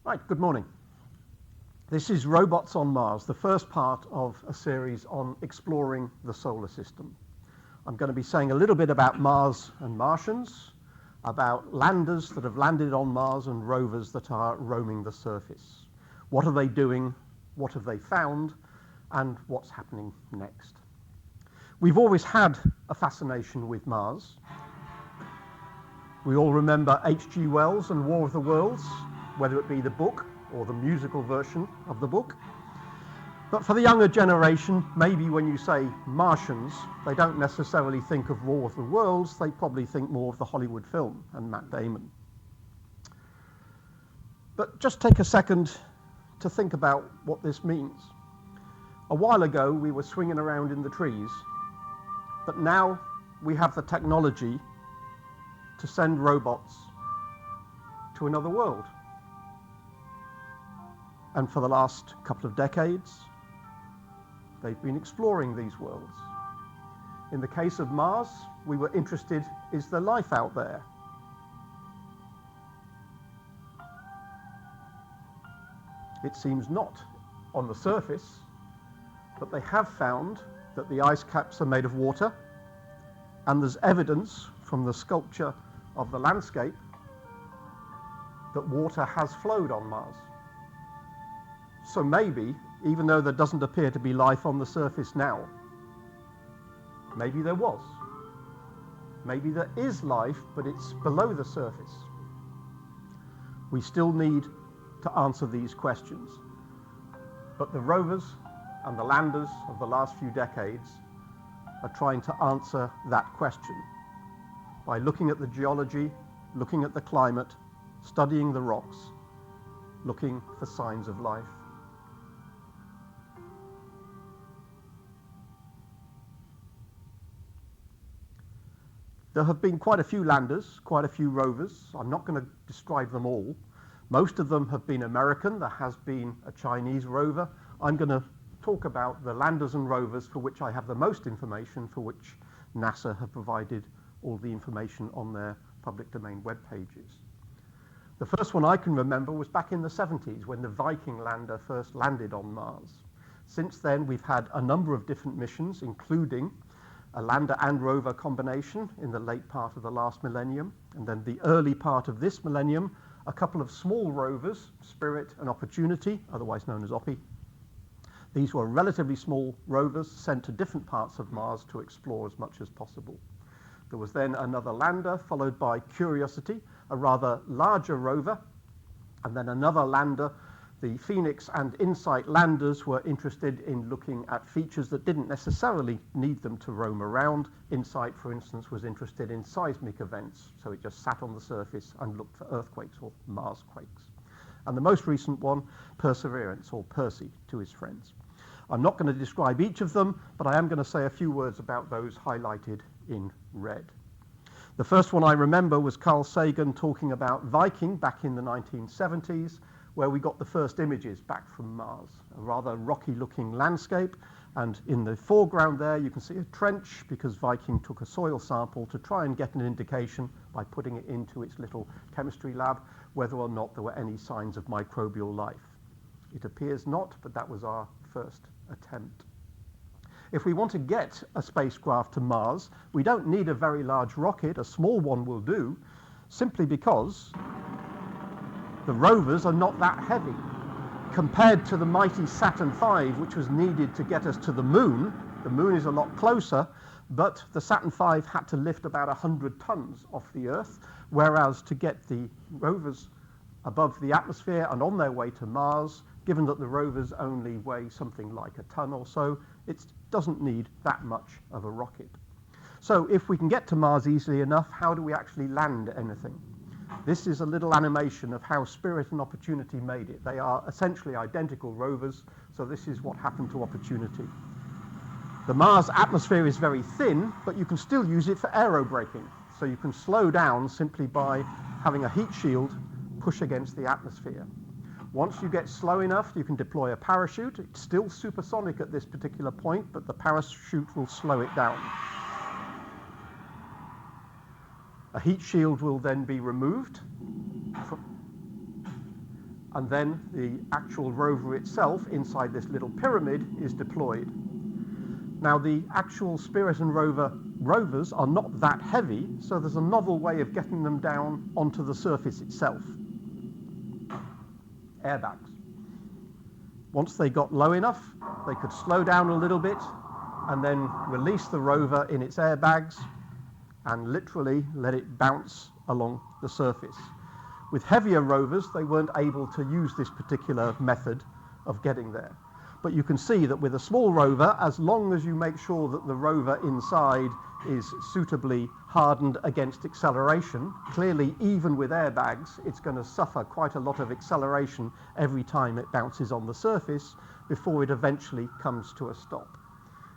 Right, good morning. This is Robots on Mars, the first part of a series on exploring the solar system. I'm going to be saying a little bit about Mars and Martians, about landers that have landed on Mars and rovers that are roaming the surface. What are they doing? What have they found? And what's happening next? We've always had a fascination with Mars. We all remember H.G. Wells and War of the Worlds, whether it be the book or the musical version of the book. But for the younger generation, maybe when you say Martians, they don't necessarily think of War of the Worlds, they probably think more of the Hollywood film and Matt Damon. But just take a second to think about what this means. A while ago, we were swinging around in the trees, but now we have the technology to send robots to another world. And for the last couple of decades, they've been exploring these worlds. In the case of Mars, we were interested, is there life out there? It seems not on the surface, but they have found that the ice caps are made of water, and there's evidence from the sculpture of the landscape that water has flowed on Mars. So maybe, even though there doesn't appear to be life on the surface now, maybe there was. Maybe there is life, but it's below the surface. We still need to answer these questions. But the rovers and the landers of the last few decades are trying to answer that question by looking at the geology, looking at the climate, studying the rocks, looking for signs of life. There have been quite a few landers, quite a few rovers. I'm not going to describe them all. Most of them have been American. There has been a Chinese rover. I'm going to talk about the landers and rovers for which I have the most information, for which NASA have provided all the information on their public domain web pages. The first one I can remember was back in the 70s when the Viking lander first landed on Mars. Since then, we've had a number of different missions, including a lander and rover combination in the late part of the last millennium, and then the early part of this millennium, a couple of small rovers, Spirit and Opportunity, otherwise known as OPI. These were relatively small rovers sent to different parts of Mars to explore as much as possible. There was then another lander, followed by Curiosity, a rather larger rover, and then another lander. The Phoenix and InSight landers were interested in looking at features that didn't necessarily need them to roam around. InSight, for instance, was interested in seismic events, so it just sat on the surface and looked for earthquakes or Mars quakes. And the most recent one, Perseverance, or Percy to his friends. I'm not going to describe each of them, but I am going to say a few words about those highlighted in red. The first one I remember was Carl Sagan talking about Viking back in the 1970s, where we got the first images back from Mars, a rather rocky-looking landscape, and in the foreground there you can see a trench because Viking took a soil sample to try and get an indication by putting it into its little chemistry lab whether or not there were any signs of microbial life. It appears not, but that was our first attempt. If we want to get a spacecraft to Mars, we don't need a very large rocket, a small one will do, simply because the rovers are not that heavy. Compared to the mighty Saturn V, which was needed to get us to the moon is a lot closer, but the Saturn V had to lift about 100 tons off the Earth, whereas to get the rovers above the atmosphere and on their way to Mars, given that the rovers only weigh something like a ton or so, it doesn't need that much of a rocket. So if we can get to Mars easily enough, how do we actually land anything? This is a little animation of how Spirit and Opportunity made it. They are essentially identical rovers, so this is what happened to Opportunity. The Mars atmosphere is very thin, but you can still use it for aerobraking. So you can slow down simply by having a heat shield push against the atmosphere. Once you get slow enough, you can deploy a parachute. It's still supersonic at this particular point, but the parachute will slow it down. A heat shield will then be removed and then the actual rover itself inside this little pyramid is deployed. Now, the actual Spirit and rovers are not that heavy, so there's a novel way of getting them down onto the surface itself. Airbags. Once they got low enough, they could slow down a little bit and then release the rover in its airbags and literally let it bounce along the surface. With heavier rovers, they weren't able to use this particular method of getting there. But you can see that with a small rover, as long as you make sure that the rover inside is suitably hardened against acceleration, clearly even with airbags, it's going to suffer quite a lot of acceleration every time it bounces on the surface before it eventually comes to a stop.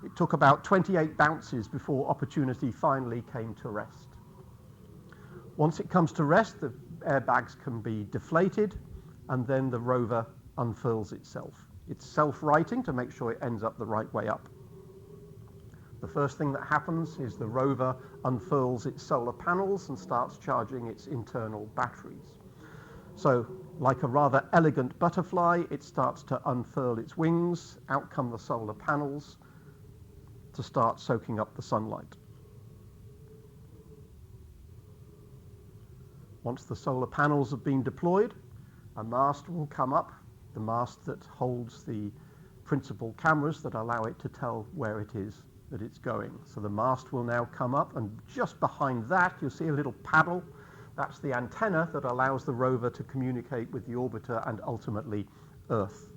It took about 28 bounces before Opportunity finally came to rest. Once it comes to rest, the airbags can be deflated, and then the rover unfurls itself. It's self-righting to make sure it ends up the right way up. The first thing that happens is the rover unfurls its solar panels and starts charging its internal batteries. So, like a rather elegant butterfly, it starts to unfurl its wings, out come the solar panels to start soaking up the sunlight. Once the solar panels have been deployed, a mast will come up, the mast that holds the principal cameras that allow it to tell where it is that it's going. So the mast will now come up, and just behind that you'll see a little paddle. That's the antenna that allows the rover to communicate with the orbiter and ultimately Earth.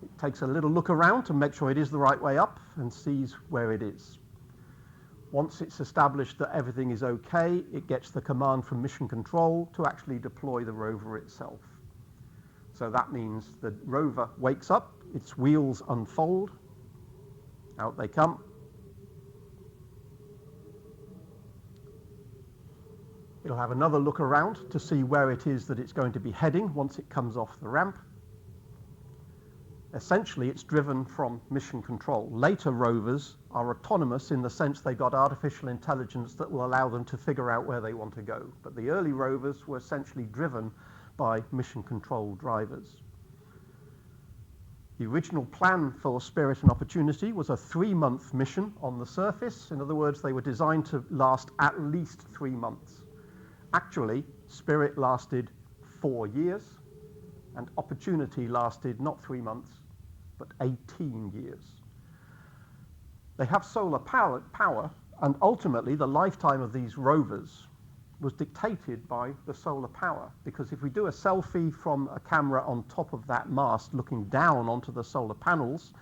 It takes a little look around to make sure it is the right way up and sees where it is. Once it's established that everything is okay, it gets the command from Mission Control to actually deploy the rover itself. So that means the rover wakes up, its wheels unfold, out they come. It'll have another look around to see where it is that it's going to be heading once it comes off the ramp. Essentially, it's driven from Mission Control. Later rovers are autonomous in the sense they got artificial intelligence that will allow them to figure out where they want to go. But the early rovers were essentially driven by Mission Control drivers. The original plan for Spirit and Opportunity was a 3-month mission on the surface. In other words, they were designed to last at least 3 months. Actually, Spirit lasted 4 years, and Opportunity lasted not 3 months, but 18 years. They have solar power, and ultimately the lifetime of these rovers was dictated by the solar power, because if we do a selfie from a camera on top of that mast looking down onto the solar panels,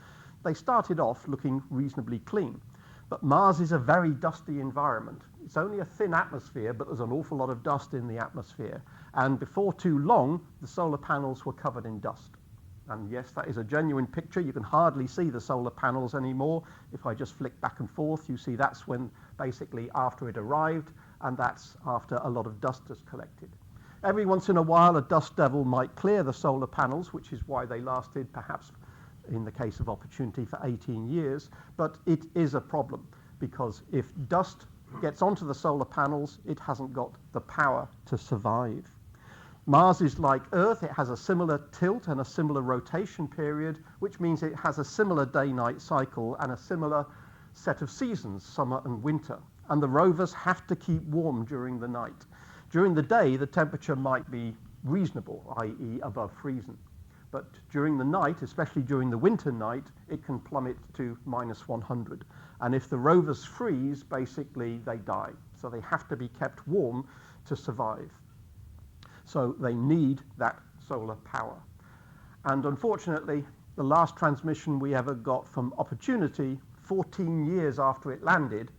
they started off looking reasonably clean. But Mars is a very dusty environment. It's only a thin atmosphere, but there's an awful lot of dust in the atmosphere. And before too long, the solar panels were covered in dust. And yes, that is a genuine picture. You can hardly see the solar panels anymore. If I just flick back and forth, you see that's when basically after it arrived, and that's after a lot of dust has collected. Every once in a while, a dust devil might clear the solar panels, which is why they lasted, perhaps in the case of Opportunity, for 18 years. But it is a problem, because if dust gets onto the solar panels, it hasn't got the power to survive. Mars is like Earth. It has a similar tilt and a similar rotation period, which means it has a similar day-night cycle and a similar set of seasons, summer and winter. And the rovers have to keep warm during the night. During the day, the temperature might be reasonable, i.e. above freezing. But during the night, especially during the winter night, it can plummet to -100. And if the rovers freeze, basically they die. So they have to be kept warm to survive. So they need that solar power. And unfortunately, the last transmission we ever got from Opportunity, 14 years after it landed,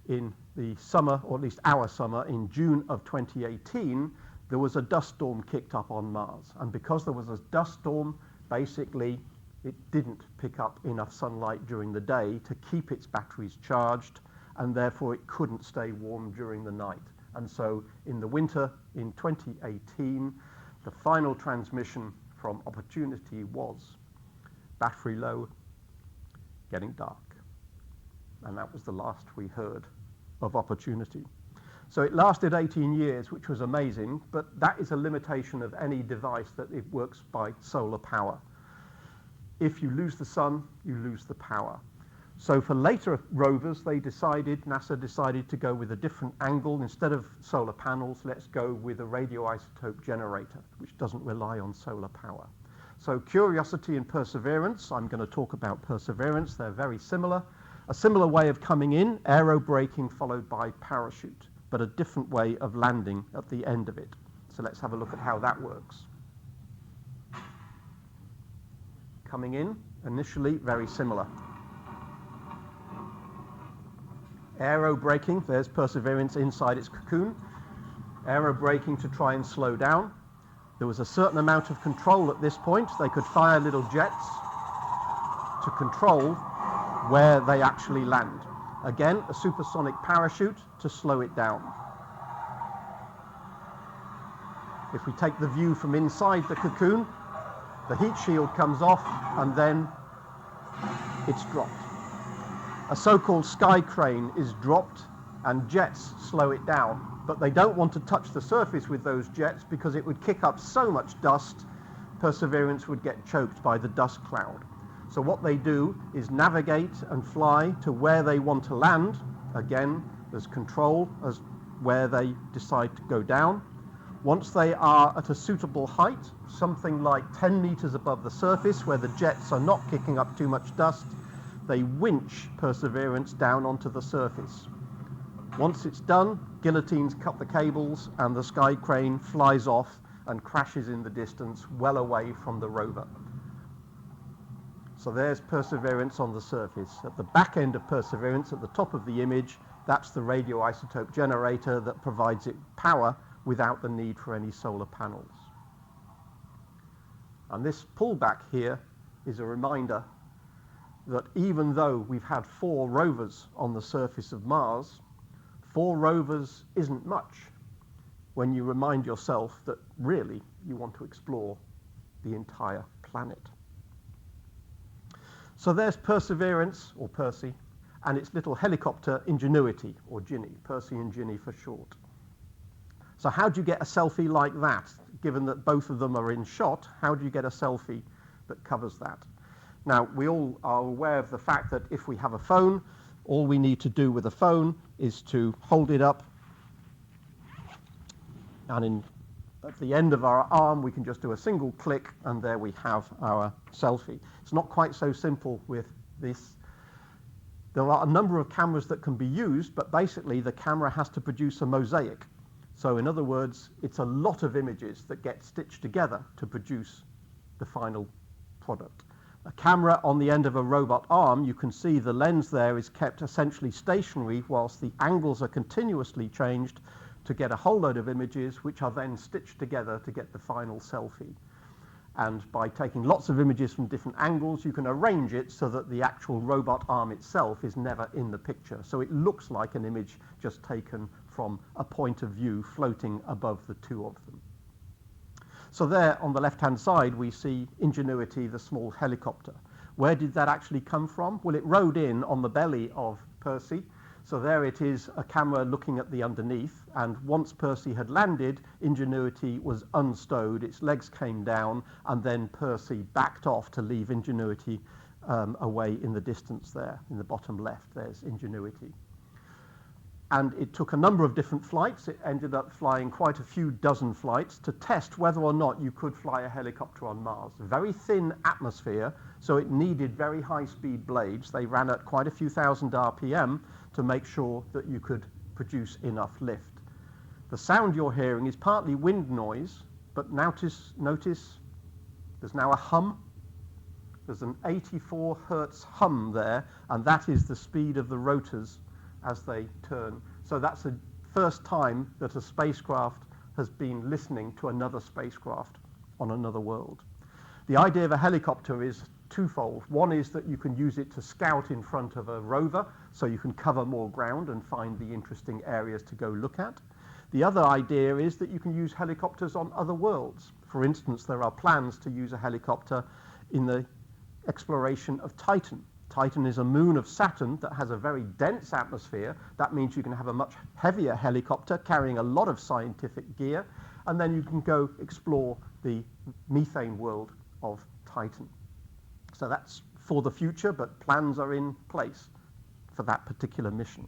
in the summer, or at least our summer, in June of 2018, there was a dust storm kicked up on Mars. And because there was a dust storm, basically it didn't pick up enough sunlight during the day to keep its batteries charged, and therefore it couldn't stay warm during the night. And so in the winter in 2018, the final transmission from Opportunity was battery low, getting dark. And that was the last we heard of Opportunity. So it lasted 18 years, which was amazing, but that is a limitation of any device that it works by solar power. If you lose the sun, you lose the power. So for later rovers, NASA decided to go with a different angle. Instead of solar panels, let's go with a radioisotope generator, which doesn't rely on solar power. So Curiosity and Perseverance, I'm going to talk about Perseverance. They're very similar. A similar way of coming in, aerobraking followed by parachute, but a different way of landing at the end of it. So let's have a look at how that works. Coming in, initially very similar. Aerobraking, there's Perseverance inside its cocoon. Aerobraking to try and slow down. There was a certain amount of control at this point. They could fire little jets to control where they actually land. Again, a supersonic parachute to slow it down. If we take the view from inside the cocoon, the heat shield comes off and then it's dropped. A so-called sky crane is dropped and jets slow it down, but they don't want to touch the surface with those jets because it would kick up so much dust, Perseverance would get choked by the dust cloud. So what they do is navigate and fly to where they want to land. Again, there's control as where they decide to go down. Once they are at a suitable height, something like 10 meters above the surface where the jets are not kicking up too much dust, they winch Perseverance down onto the surface. Once it's done, guillotines cut the cables and the sky crane flies off and crashes in the distance well away from the rover. So there's Perseverance on the surface. At the back end of Perseverance, at the top of the image, that's the radioisotope generator that provides it power without the need for any solar panels. And this pullback here is a reminder that even though we've had 4 rovers on the surface of Mars, 4 rovers isn't much when you remind yourself that really you want to explore the entire planet. So there's Perseverance, or Percy, and its little helicopter Ingenuity, or Ginny, Percy and Ginny for short. So how do you get a selfie like that? Given that both of them are in shot, how do you get a selfie that covers that? Now, we all are aware of the fact that if we have a phone, all we need to do with a phone is to hold it up, and at the end of our arm, we can just do a single click, and there we have our selfie. It's not quite so simple with this. There are a number of cameras that can be used, but basically the camera has to produce a mosaic. So in other words, it's a lot of images that get stitched together to produce the final product. A camera on the end of a robot arm, you can see the lens there is kept essentially stationary whilst the angles are continuously changed to get a whole load of images which are then stitched together to get the final selfie. And by taking lots of images from different angles, you can arrange it so that the actual robot arm itself is never in the picture. So it looks like an image just taken from a point of view floating above the 2 of them. So there on the left-hand side, we see Ingenuity, the small helicopter. Where did that actually come from? Well, it rode in on the belly of Percy. So there it is, a camera looking at the underneath, and once Percy had landed, Ingenuity was unstowed, its legs came down, and then Percy backed off to leave Ingenuity away in the distance there. In the bottom left, there's Ingenuity. And it took a number of different flights. It ended up flying quite a few dozen flights to test whether or not you could fly a helicopter on Mars. Very thin atmosphere, so it needed very high-speed blades. They ran at quite a few thousand RPM to make sure that you could produce enough lift. The sound you're hearing is partly wind noise, but notice there's now a hum. There's an 84 hertz hum there, and that is the speed of the rotors as they turn. So that's the first time that a spacecraft has been listening to another spacecraft on another world. The idea of a helicopter is twofold. One is that you can use it to scout in front of a rover, so you can cover more ground and find the interesting areas to go look at. The other idea is that you can use helicopters on other worlds. For instance, there are plans to use a helicopter in the exploration of Titan. Titan is a moon of Saturn that has a very dense atmosphere. That means you can have a much heavier helicopter carrying a lot of scientific gear, and then you can go explore the methane world of Titan. So that's for the future, but plans are in place for that particular mission.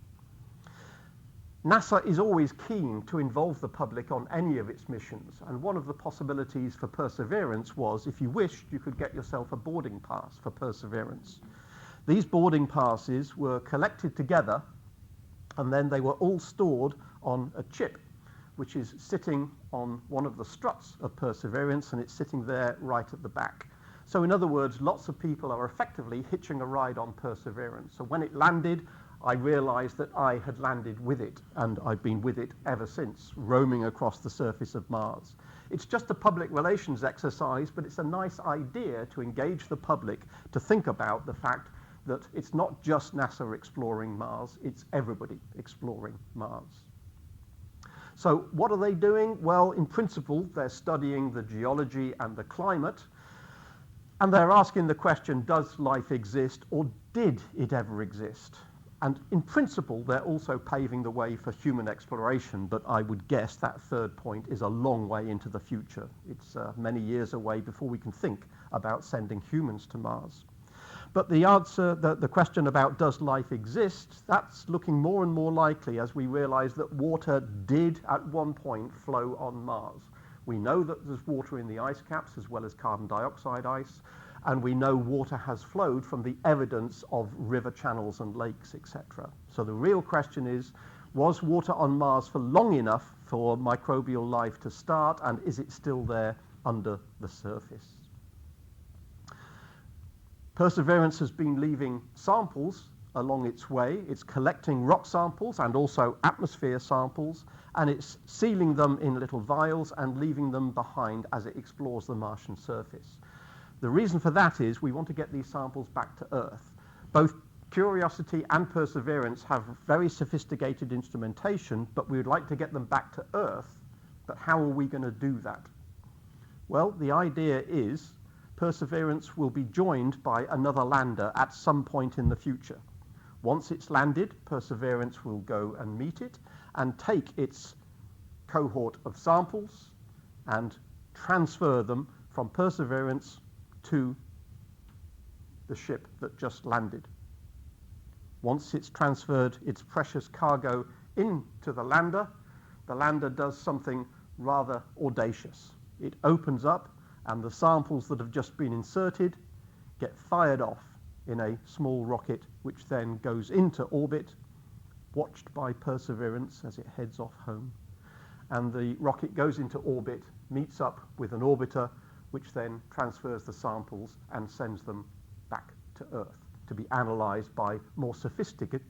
NASA is always keen to involve the public on any of its missions, and one of the possibilities for Perseverance was, if you wished, you could get yourself a boarding pass for Perseverance. These boarding passes were collected together, and then they were all stored on a chip, which is sitting on one of the struts of Perseverance, and it's sitting there right at the back. So in other words, lots of people are effectively hitching a ride on Perseverance. So when it landed, I realized that I had landed with it, and I've been with it ever since, roaming across the surface of Mars. It's just a public relations exercise, but it's a nice idea to engage the public to think about the fact that it's not just NASA exploring Mars, it's everybody exploring Mars. So what are they doing? Well, in principle, they're studying the geology and the climate, and they're asking the question, does life exist, or did it ever exist? And in principle, they're also paving the way for human exploration, but I would guess that third point is a long way into the future. It's many years away before we can think about sending humans to Mars. But the answer, the question about does life exist, that's looking more and more likely as we realize that water did at one point flow on Mars. We know that there's water in the ice caps as well as carbon dioxide ice, and we know water has flowed from the evidence of river channels and lakes, etc. So the real question is, was water on Mars for long enough for microbial life to start, and is it still there under the surface? Perseverance has been leaving samples along its way. It's collecting rock samples and also atmosphere samples, and it's sealing them in little vials and leaving them behind as it explores the Martian surface. The reason for that is we want to get these samples back to Earth. Both Curiosity and Perseverance have very sophisticated instrumentation, but we would like to get them back to Earth. But how are we going to do that? Well, the idea is Perseverance will be joined by another lander at some point in the future. Once it's landed, Perseverance will go and meet it and take its cohort of samples and transfer them from Perseverance to the ship that just landed. Once it's transferred its precious cargo into the lander does something rather audacious. It opens up, and the samples that have just been inserted get fired off in a small rocket, which then goes into orbit, watched by Perseverance as it heads off home. And the rocket goes into orbit, meets up with an orbiter, which then transfers the samples and sends them back to Earth to be analyzed by more sophisticated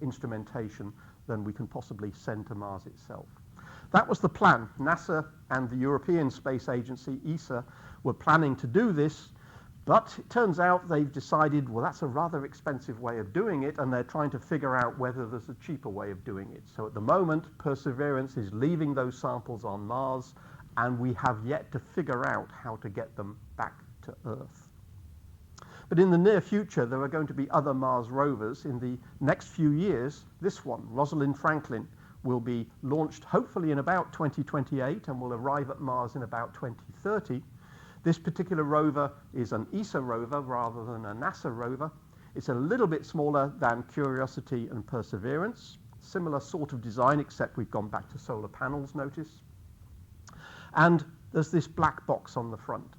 instrumentation than we can possibly send to Mars itself. That was the plan. NASA and the European Space Agency, ESA, were planning to do this, but it turns out they've decided, well, that's a rather expensive way of doing it, and they're trying to figure out whether there's a cheaper way of doing it. So at the moment, Perseverance is leaving those samples on Mars, and we have yet to figure out how to get them back to Earth. But in the near future, there are going to be other Mars rovers. In the next few years, this one, Rosalind Franklin, will be launched hopefully in about 2028 and will arrive at Mars in about 2030. This particular rover is an ESA rover rather than a NASA rover. It's a little bit smaller than Curiosity and Perseverance. Similar sort of design, except we've gone back to solar panels, notice. And there's this black box on the front.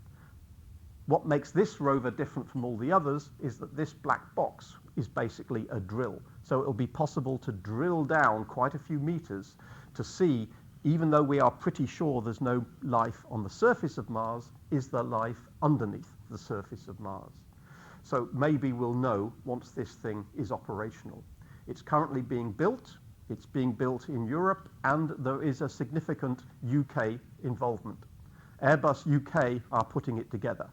What makes this rover different from all the others is that this black box is basically a drill. So it'll be possible to drill down quite a few meters to see, even though we are pretty sure there's no life on the surface of Mars, is there life underneath the surface of Mars? So maybe we'll know once this thing is operational. It's currently being built. It's being built in Europe, and there is a significant UK involvement. Airbus UK are putting it together.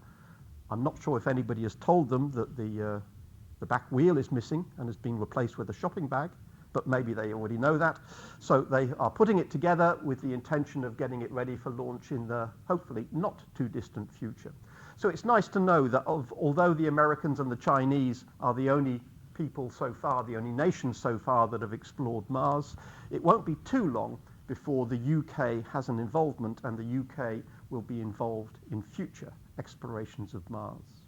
I'm not sure if anybody has told them that the back wheel is missing and has been replaced with a shopping bag, but maybe they already know that. So they are putting it together with the intention of getting it ready for launch in the hopefully not too distant future. So it's nice to know that although the Americans and the Chinese are the only people so far, the only nations so far that have explored Mars, it won't be too long before the UK has an involvement, and the UK will be involved in future explorations of Mars.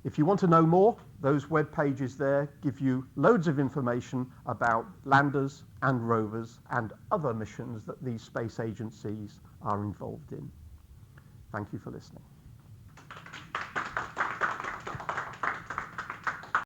If you want to know more, those web pages there give you loads of information about landers and rovers and other missions that these space agencies are involved in. Thank you for listening.